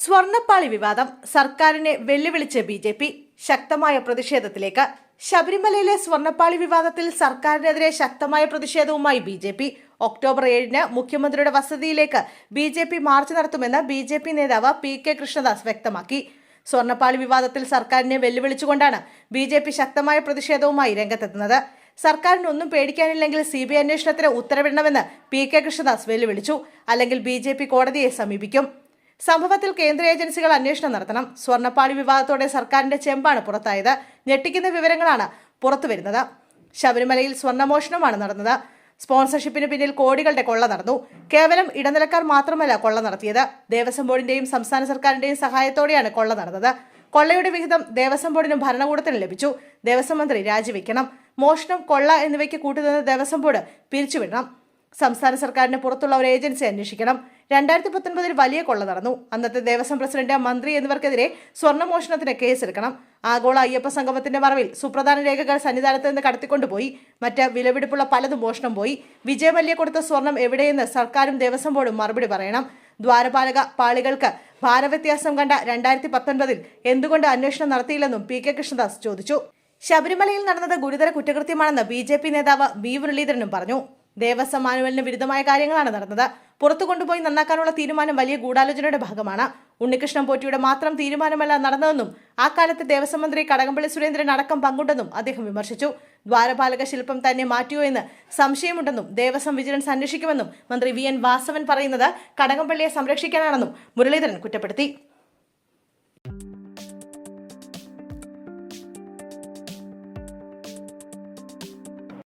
സ്വർണ്ണപ്പാളി വിവാദം സർക്കാരിനെ വെല്ലുവിളിച്ച് ബി.ജെ.പി. ശക്തമായ പ്രതിഷേധത്തിലേക്ക്. ശബരിമലയിലെ സ്വർണ്ണപ്പാളി വിവാദത്തിൽ സർക്കാരിനെതിരെ ശക്തമായ പ്രതിഷേധവുമായി ബി.ജെ.പി. ഒക്ടോബർ 7-ന് മുഖ്യമന്ത്രിയുടെ വസതിയിലേക്ക് ബി.ജെ.പി. മാർച്ച് നടത്തുമെന്ന് ബി.ജെ.പി. നേതാവ് പി.കെ. കൃഷ്ണദാസ് വ്യക്തമാക്കി. സ്വർണ്ണപ്പാളി വിവാദത്തിൽ സർക്കാരിനെ വെല്ലുവിളിച്ചുകൊണ്ടാണ് ബി.ജെ.പി. ശക്തമായ പ്രതിഷേധവുമായി രംഗത്തെത്തുന്നത്. സർക്കാരിന് ഒന്നും പേടിക്കാനില്ലെങ്കിൽ CBI അന്വേഷണത്തിന് ഉത്തരവിടണമെന്ന് പി.കെ. കൃഷ്ണദാസ് വെല്ലുവിളിച്ചു. അല്ലെങ്കിൽ ബി.ജെ.പി. കോടതിയെ സമീപിക്കും. സംഭവത്തിൽ കേന്ദ്ര ഏജൻസികൾ അന്വേഷണം നടത്തണം. സ്വർണ്ണപ്പാളി വിവാദത്തോടെ സർക്കാരിന്റെ ചെമ്പാണ് പുറത്തായത്. ഞെട്ടിക്കുന്ന വിവരങ്ങളാണ് പുറത്തുവരുന്നത്. ശബരിമലയിൽ സ്വർണ്ണമോഷണമാണ് നടന്നത്. സ്പോൺസർഷിപ്പിന് പിന്നിൽ കോടികളുടെ കൊള്ള നടന്നു. കേവലം ഇടനിലക്കാർ മാത്രമല്ല കൊള്ള നടത്തിയത്. ദേവസ്വം ബോർഡിന്റെയും സംസ്ഥാന സർക്കാരിന്റെയും സഹായത്തോടെയാണ് കൊള്ള നടന്നത്. കൊള്ളയുടെ വിഹിതം ദേവസ്വം ബോർഡിനും ഭരണകൂടത്തിനും ലഭിച്ചു. ദേവസ്വം മന്ത്രി രാജിവെക്കണം. മോഷണം, കൊള്ള എന്നിവയ്ക്ക് കൂട്ടുനിന്ന് ദേവസ്വം ബോർഡ് പിരിച്ചുവിടണം. സംസ്ഥാന സർക്കാരിന് പുറത്തുള്ള ഒരു ഏജൻസി അന്വേഷിക്കണം. 2019 വലിയ കൊള്ള നടന്നു. അന്നത്തെ ദേവസ്വം പ്രസിഡന്റ്, മന്ത്രി എന്നിവർക്കെതിരെ സ്വർണ്ണമോഷണത്തിന് കേസെടുക്കണം. ആഗോള അയ്യപ്പ സംഗമത്തിന്റെ മറവിൽ സുപ്രധാന രേഖകൾ സന്നിധാനത്ത് നിന്ന് കടത്തിക്കൊണ്ടുപോയി. മറ്റ് വിലപിടിപ്പുള്ള പലതും മോഷണം പോയി. വിജയമല്യ കൊടുത്ത സ്വർണം എവിടെയെന്ന് സർക്കാരും ദേവസ്വം ബോർഡും മറുപടി പറയണം. ദ്വാരപാലക പാളികൾക്ക് ഭാരവ്യത്യാസം കണ്ട 2019 എന്തുകൊണ്ട് അന്വേഷണം നടത്തിയില്ലെന്നും പി.കെ. കൃഷ്ണദാസ് ചോദിച്ചു. ശബരിമലയിൽ നടന്നത് ഗുരുതര കുറ്റകൃത്യമാണെന്ന് ബി.ജെ.പി. നേതാവ് വി. മുരളീധരനും പറഞ്ഞു. ദേവസ്വം മാനുവലിന് വിരുദ്ധമായ കാര്യങ്ങളാണ് നടന്നത്. പുറത്തു കൊണ്ടുപോയി നന്നാക്കാനുള്ള തീരുമാനം വലിയ ഗൂഢാലോചനയുടെ ഭാഗമാണ്. ഉണ്ണികൃഷ്ണൻ പോറ്റിയുടെ മാത്രം തീരുമാനമല്ല നടന്നതെന്നും ആ കാലത്ത് ദേവസ്വം മന്ത്രി കടകംപള്ളി സുരേന്ദ്രൻ അടക്കം പങ്കുണ്ടെന്നും അദ്ദേഹം വിമർശിച്ചു. ദ്വാരപാലക ശില്പം തന്നെ മാറ്റിയോ എന്ന് സംശയമുണ്ടെന്നും ദേവസ്വം വിജിലൻസ് അന്വേഷിക്കുമെന്നും മന്ത്രി വി.എൻ. വാസവൻ പറയുന്നത് കടകംപള്ളിയെ സംരക്ഷിക്കാനാണെന്നും മുരളീധരൻ കുറ്റപ്പെടുത്തി.